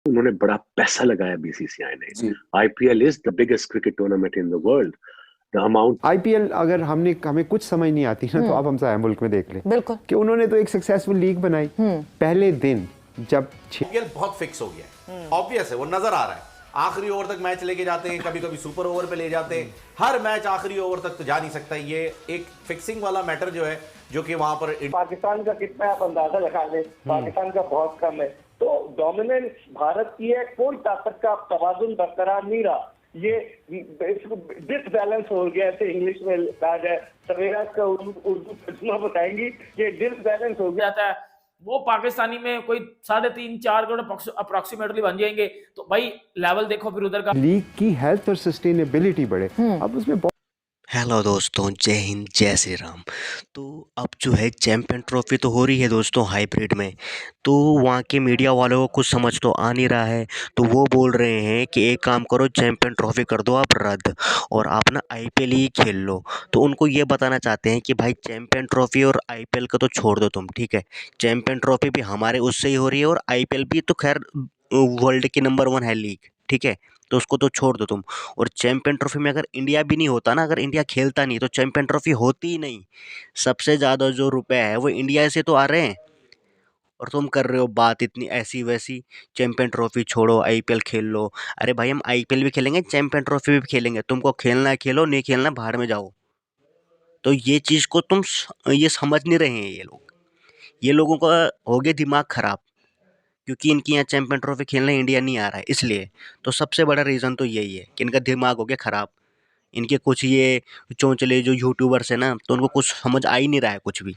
उन्होंने बड़ा पैसा लगाया बीसीसीआई ने। जी। IPL is the biggest cricket tournament in the world. The amount IPL अगर हमें कुछ समझ नहीं आती ना, तो आप हम सारे मुल्क में देख लें बिल्कुल कि उन्होंने तो एक सक्सेसफुल लीग बनाई। पहले दिन जब आईपीएल बहुत फिक्स हो गया है, ऑब्वियस है, वो नजर आ रहा है। आखिरी ओवर तक मैच लेके जाते हैं, कभी कभी सुपर ओवर पे ले जाते हैं, हर मैच आखिरी ओवर तक तो जा नहीं सकता। ये एक फिक्सिंग वाला मैटर जो है, जो कि वहां पर पाकिस्तान का कितना आप अंदाजा लगा लें, पाकिस्तान का बहुत कम है। तो डोमिनेंस भारत की है, कोई ताकत का तवाजुन बरकरार नहीं रहा। ये डिसबैलेंस हो गया, ऐसे इंग्लिश में कहा जाए, सवेरा का उर्दू तर्जुमा बताएंगी, ये डिसबैलेंस हो गया जाता है। वो पाकिस्तानी में कोई 3.5-4 करोड़ अप्रोक्सीमेटली बन जाएंगे। तो भाई लेवल देखो फिर उधर का। लीग की हेल्थ और सस्टेनेबिलिटी बढ़े। अब उसमें हेलो दोस्तों, जय हिंद, जय श्री राम। तो अब जो है चैंपियन ट्रॉफी तो हो रही है दोस्तों हाइब्रिड में, तो वहाँ के मीडिया वालों को कुछ समझ तो आ नहीं रहा है। तो वो बोल रहे हैं कि एक काम करो, चैंपियन ट्रॉफी कर दो आप रद्द और आप ना आईपीएल ही खेल लो। तो उनको ये बताना चाहते हैं कि भाई चैंपियन ट्रॉफी और आईपीएल का तो छोड़ दो तुम, ठीक है। चैंपियन ट्रॉफी भी हमारे उससे ही हो रही है और आईपीएल भी तो खैर वर्ल्ड की नंबर 1 है लीग, ठीक है। तो उसको तो छोड़ दो तुम। और चैंपियन ट्रॉफी में अगर इंडिया भी नहीं होता ना, अगर इंडिया खेलता नहीं, तो चैंपियन ट्रॉफी होती ही नहीं। सबसे ज़्यादा जो रुपए है वो इंडिया से तो आ रहे हैं, और तुम कर रहे हो बात इतनी ऐसी वैसी। चैंपियन ट्रॉफी छोड़ो, आईपीएल खेल लो। अरे भाई, हम आईपीएल भी खेलेंगे, चैंपियन ट्रॉफी भी खेलेंगे। तुमको खेलना है खेलो, नहीं खेलना है बाहर में जाओ। तो ये चीज़ को ये समझ नहीं रहे हैं ये लोग। ये लोगों का हो गया दिमाग ख़राब, क्योंकि इनकी यहाँ चैंपियन ट्रॉफी खेलने इंडिया नहीं आ रहा है इसलिए। तो सबसे बड़ा रीज़न तो यही है कि इनका दिमाग हो गया ख़राब। इनके कुछ ये चोंचले जो यूट्यूबर्स हैं ना, तो उनको कुछ समझ आ ही नहीं रहा है कुछ भी।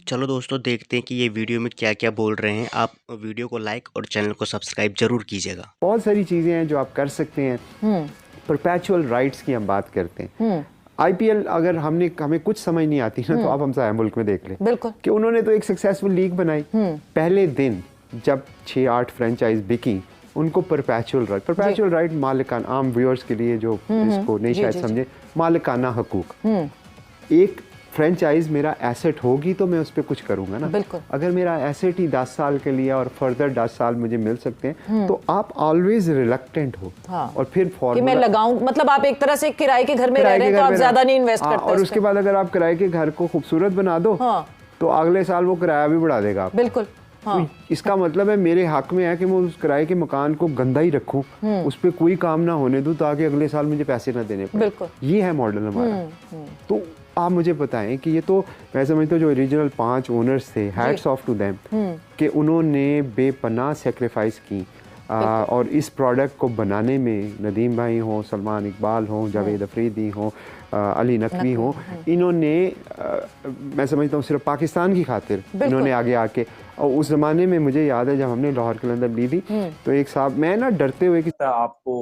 चलो दोस्तों, देखते हैं कि ये वीडियो में क्या क्या बोल रहे हैं। आप वीडियो को लाइक और चैनल को सब्सक्राइब जरूर कीजिएगा। बहुत सारी चीज़ें हैं जो आप कर सकते हैं। परपेचुअल राइट्स की हम बात करते हैं। आईपीएल अगर हमें कुछ समझ नहीं आती ना, तो आप हम सारे मुल्क में देख लें बिल्कुल कि उन्होंने तो एक सक्सेसफुल लीग बनाई। पहले दिन जब 6-8 फ्रेंचाइज बिकी, उनको परपेचुअल राइट मालिकाना, आम व्यूअर्स के लिए जो इसको नहीं शायद समझे, मालिकाना हकूक। एक फ्रेंचाइज मेरा एसेट होगी तो मैं उस पर कुछ करूंगा ना। बिल्कुल। अगर मेरा एसेट ही 10 साल के लिए और फर्दर 10 साल मुझे मिल सकते हैं, तो आप ऑलवेज रिलक्टेंट हो। और फिर कि मैं लगाऊं, मतलब आप एक तरह से किराए के घर में रह रहे हैं तो आप ज्यादा नहीं इन्वेस्ट करते। और उसके बाद अगर आप किराए के घर को खूबसूरत बना दो, तो अगले साल वो किराया भी बढ़ा देगा। बिल्कुल। तो इसका मतलब है मेरे हक में है कि मैं उस किराए के मकान को गंदा ही रखूं, उस पर कोई काम ना होने दूं, ताकि अगले साल मुझे पैसे ना देने पड़े। बिल्कुल। ये है मॉडल हमारा। तो आप मुझे बताएं कि ये तो मैं समझता हूँ जो ओरिजिनल 5 ओनर्स थे, हैट्स ऑफ टू देम, कि उन्होंने बेपनाह सेक्रीफाइस की। और इस प्रोडक्ट को बनाने में नदीम भाई हों, सलमान इकबाल हों, जावेद अफरीदी हों, अली नकवी हों, इन्होंने मैं समझता हूँ सिर्फ पाकिस्तान की खातिर इन्होंने आगे आके। और उस ज़माने में मुझे याद है जब हमने लाहौर कलंदर ली थी, तो एक साहब, मैं ना डरते हुए कि आपको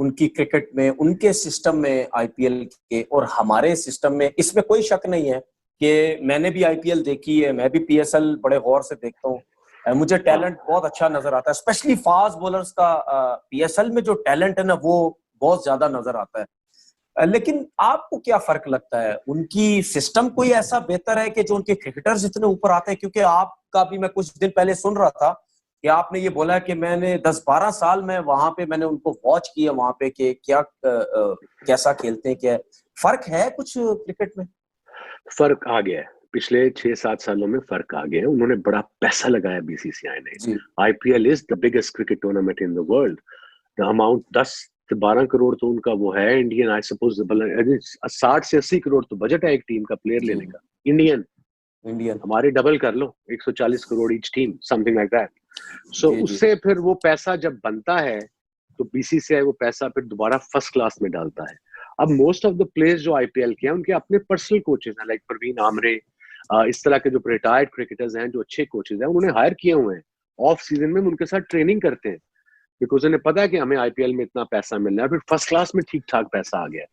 उनकी क्रिकेट में, उनके सिस्टम में आईपीएल के और हमारे सिस्टम में, इसमें कोई शक नहीं है कि मैंने भी आईपीएल देखी है, मैं भी पीएसएल बड़े गौर से देखता हूँ। मुझे टैलेंट बहुत अच्छा नजर आता है, स्पेशली फास्ट बॉलर्स का पीएसएल में जो टैलेंट है ना, वो बहुत ज्यादा नजर आता है। लेकिन आपको क्या फर्क लगता है, उनकी सिस्टम कोई ऐसा बेहतर है कि जो उनके क्रिकेटर्स इतने ऊपर आते हैं? क्योंकि आपका भी मैं कुछ दिन पहले सुन रहा था कि आपने ये बोला कि मैंने 10-12 साल में वहां पे मैंने उनको वॉच किया वहां पे कि क्या कैसा खेलते हैं, क्या फर्क है कुछ क्रिकेट में? फर्क आ गया है, पिछले 6-7 सालों में फर्क आ गया है। उन्होंने बड़ा पैसा लगाया बीसीसीआई ने। IPL is the biggest cricket tournament in the world. The amount 10-12 crore तो उनका वो है इंडियन, आई सपोज 60 से 80 करोड़ तो बजट है एक टीम का प्लेयर लेने का। इंडियन हमारे डबल कर लो, 140 crore each team, something like that. So उससे फिर वो पैसा जब बनता है, तो बीसीसीआई वो पैसा फिर दोबारा फर्स्ट क्लास में डालता है। अब मोस्ट ऑफ द प्लेयर्स जो आईपीएल के हैं, उनके अपने पर्सनल कोचेस हैं, लाइक परवीन आमरे, इस तरह के जो रिटायर्ड क्रिकेटर्स हैं, जो अच्छे कोचेस हैं, उन्होंने हायर किए हुए हैं। ऑफ सीजन में उनके साथ ट्रेनिंग करते हैं, बिकॉज उन्हें पता है कि हमें आईपीएल में इतना पैसा मिलना है। फिर फर्स्ट क्लास में ठीक ठाक पैसा आ गया।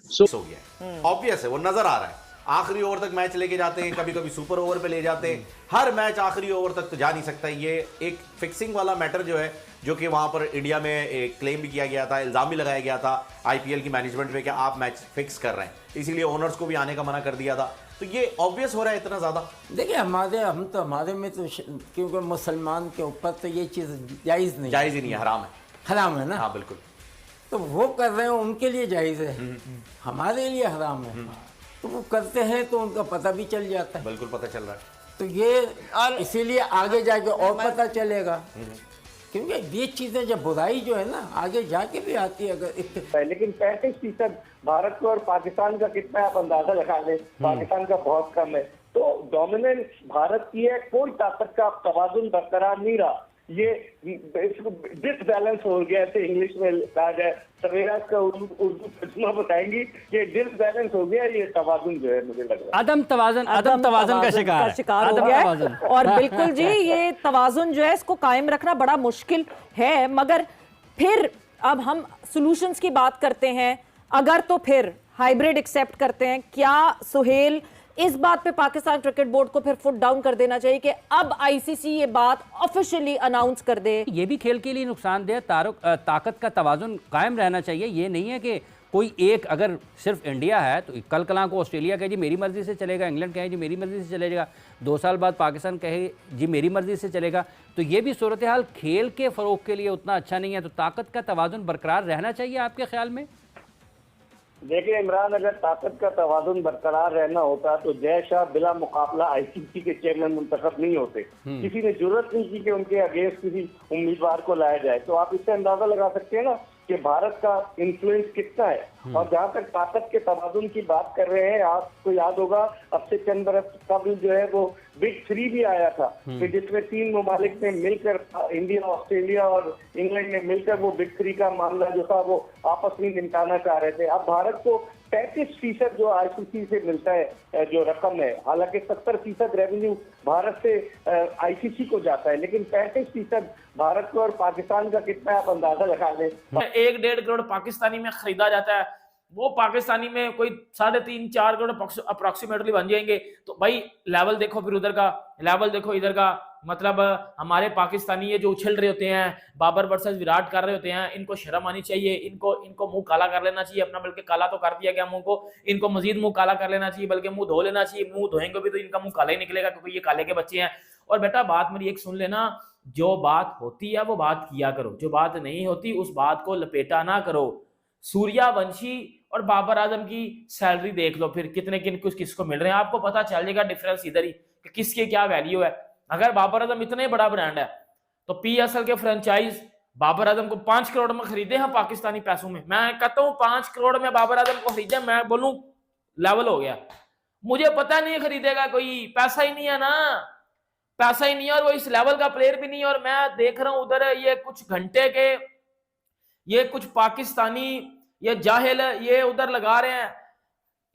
सो हो गया, ऑब्वियस है, वो नजर आ रहा है। आखिरी ओवर तक मैच लेके जाते हैं, कभी कभी सुपर ओवर पे ले जाते हैं, हर मैच आखिरी ओवर तक तो जा नहीं सकता। ये एक फिक्सिंग वाला मैटर जो है, जो कि वहां पर इंडिया में एक क्लेम भी किया गया था, इल्जाम भी लगाया गया था आईपीएल की मैनेजमेंट पे कि आप मैच फिक्स कर रहे हैं, इसीलिए ओनर्स को भी आने का मना कर दिया था। तो ये ऑब्वियस हो रहा है इतना ज्यादा। देखिए हमारे में तो क्योंकि मुसलमान के ऊपर तो ये चीज जायज नहीं है, हराम है ना। हाँ बिल्कुल। तो वो कर रहे हैं उनके लिए जायज है, हमारे लिए हराम है। तो वो करते हैं तो उनका पता भी चल जाता है। बिल्कुल पता चल रहा है। तो ये इसीलिए आगे जाके और पता चलेगा, क्योंकि ये चीजें जब बुराई जो है ना आगे जाके भी आती है। अगर लेकिन 35% भारत को और पाकिस्तान का कितना है आप अंदाजा लगा लें, पाकिस्तान का बहुत कम है। तो डोमिनेंस भारत की है, कोई ताकत का तवाजुन बरकरार नहीं रहा। ये डिसबैलेंस हो गया, ऐसे इंग्लिश में कहा जाए, सवेरा का उर्दू तर्जुमा बताएंगी कि डिसबैलेंस हो गया, ये तवाजुन जो है मुझे लग रहा है अदम तवाजुन का शिकार हो गया है। और बिल्कुल जी, ये तवाजुन जो है इसको कायम रखना बड़ा मुश्किल है। मगर फिर अब हम सॉल्यूशंस की बात करते हैं, अगर तो फिर हाइब्रिड एक्सेप्ट करते हैं, क्या सुहेल इस बात पे पाकिस्तान क्रिकेट बोर्ड को फिर फुट डाउन कर देना चाहिए कि अब आईसीसी ये बात ऑफिशियली अनाउंस कर दे? ये भी खेल के लिए नुकसानदेह, ताकत का तवाजुन कायम रहना चाहिए। ये नहीं है कि कोई एक, अगर सिर्फ इंडिया है तो कल कलां को ऑस्ट्रेलिया कहे जी मेरी मर्जी से चलेगा, इंग्लैंड कहे जी मेरी मर्जी से चलेगा, 2 साल बाद पाकिस्तान कहे जी मेरी मर्जी से चलेगा, तो ये भी सूरत हाल खेल के फ़रोग के लिए उतना अच्छा नहीं है। तो ताकत का तवाजुन बरकरार रहना चाहिए आपके ख्याल में? देखिए इमरान, अगर ताकत का तवाजुन बरकरार रहना होता तो जय शाह बिला मुकाबला आईसीसी के चेयरमैन मुंतखब नहीं होते। किसी ने जरूरत नहीं की कि उनके अगेंस्ट किसी उम्मीदवार को लाया जाए। तो आप इससे अंदाजा लगा सकते हैं ना कि भारत का इन्फ्लुएंस कितना है। और जहाँ तक ताकत के तबादुल की बात कर रहे हैं, आपको याद होगा अब से चंद बरस कबल जो है वो बिग 3 भी आया था कि जिसमें 3 ममालिक ने मिलकर, इंडिया, ऑस्ट्रेलिया और इंग्लैंड ने मिलकर वो बिग 3 का मामला जो था वो आपस में निपटाना चाह रहे थे। अब भारत को 35% जो आईसीसी से मिलता है जो रकम है, हालांकि 70% रेवेन्यू भारत से आईसीसी को जाता है, लेकिन 35% भारत को और पाकिस्तान का कितना आप अंदाजा लगा लें। 1-1.5 करोड़ पाकिस्तानी में खरीदा जाता है, वो पाकिस्तानी में कोई 3.5-4 करोड़ अप्रोक्सीमेटली बन जाएंगे। तो भाई लेवल देखो, फिर उधर का लेवल देखो, इधर का। मतलब हमारे पाकिस्तानी ये जो उछल रहे होते हैं, बाबर वर्सेस विराट कर रहे होते हैं, इनको शर्म आनी चाहिए, इनको मुंह काला कर लेना चाहिए अपना, बल्कि काला तो कर दिया गया मुंह को, इनको मजीद मुंह काला कर लेना चाहिए, बल्कि मुंह धो लेना चाहिए। मुंह धोएंगे भी तो इनका मुंह काला ही निकलेगा, क्योंकि ये काले के बच्चे हैं। और बेटा बात मेरी एक सुन लेना, जो बात होती है वो बात किया करो, जो बात नहीं होती उस बात को लपेटा ना करो। सूर्यवंशी और बाबर आजम की सैलरी देख लो, फिर कितने किसको मिल रहे हैं, आपको पता चल जाएगा डिफरेंस इधर ही कि किसके क्या वैल्यू है। अगर बाबर आजम इतने बड़ा ब्रांड है तो पीएसएल के फ्रेंचाइज बाबर आजम को 5 करोड़ में खरीदे हैं पाकिस्तानी पैसों में। मैं कहता हूं 5 करोड़ में बाबर आजम को खरीदे, मैं बोलूं लेवल हो गया। मुझे पता नहीं खरीदेगा कोई, पैसा ही नहीं है ना, पैसा ही नहीं है, और वो इस लेवल का प्लेयर भी नहीं है। और मैं देख रहा हूं उधर ये कुछ घंटे के, ये कुछ पाकिस्तानी, ये जाहिल ये उधर लगा रहे हैं।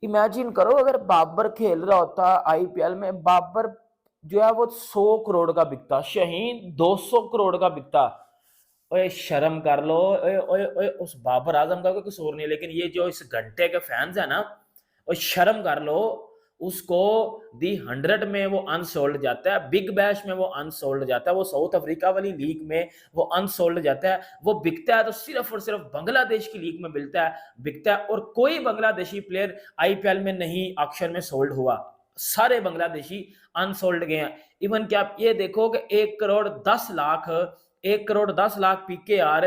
इमेजिन करो अगर बाबर खेल रहा होता आईपीएल में, बाबर जो है वो 100 करोड़ का बिकता, शाहीन 200 करोड़ का बिकता। ओए शर्म कर लो, ओए उस बाबर आजम का कोई कसूर नहीं, लेकिन ये जो इस घंटे के फैंस है ना, ओए शर्म कर लो। उसको दी 100 में वो अनसोल्ड जाता है, बिग बैश में वो अनसोल्ड जाता है, वो साउथ अफ्रीका वाली लीग में वो अनसोल्ड जाता है। वो बिकता है तो सिर्फ और सिर्फ बांग्लादेश की लीग में बिकता है। और कोई बांग्लादेशी प्लेयर आईपीएल में नहीं ऑक्शन में सोल्ड हुआ, सारे बांग्लादेशी अनसोल्ड गए हैं। इवन क्या आप ये देखो कि 1 करोड़ 10 लाख पीकेआर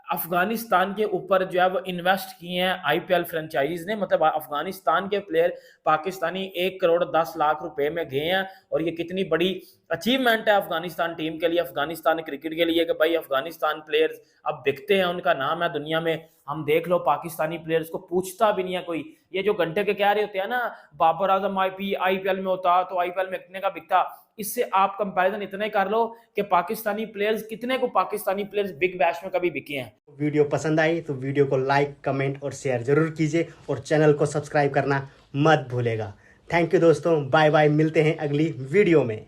अफगानिस्तान के ऊपर जो है वो इन्वेस्ट किए हैं आईपीएल फ्रेंचाइज ने। मतलब अफगानिस्तान के प्लेयर पाकिस्तानी 1 करोड़ 10 लाख रुपए में गए हैं। और ये कितनी बड़ी अचीवमेंट है अफगानिस्तान टीम के लिए, अफगानिस्तान क्रिकेट के लिए, कि भाई अफगानिस्तान प्लेयर्स अब बिकते हैं, उनका नाम है दुनिया में। हम देख लो पाकिस्तानी प्लेयर्स को पूछता भी नहीं है कोई। ये जो घंटे के कह रहे होते हैं ना, बाबर आजम आईपीएल में होता तो आईपीएल में कितने का बिकता, इससे आप कंपैरिजन इतने कर लो कि पाकिस्तानी प्लेयर्स बिग बैश में कभी बिके हैं। वीडियो पसंद आई तो वीडियो को लाइक, कमेंट और शेयर जरूर कीजिए, और चैनल को सब्सक्राइब करना मत भूलेगा। थैंक यू दोस्तों, बाय बाय, मिलते हैं अगली वीडियो में।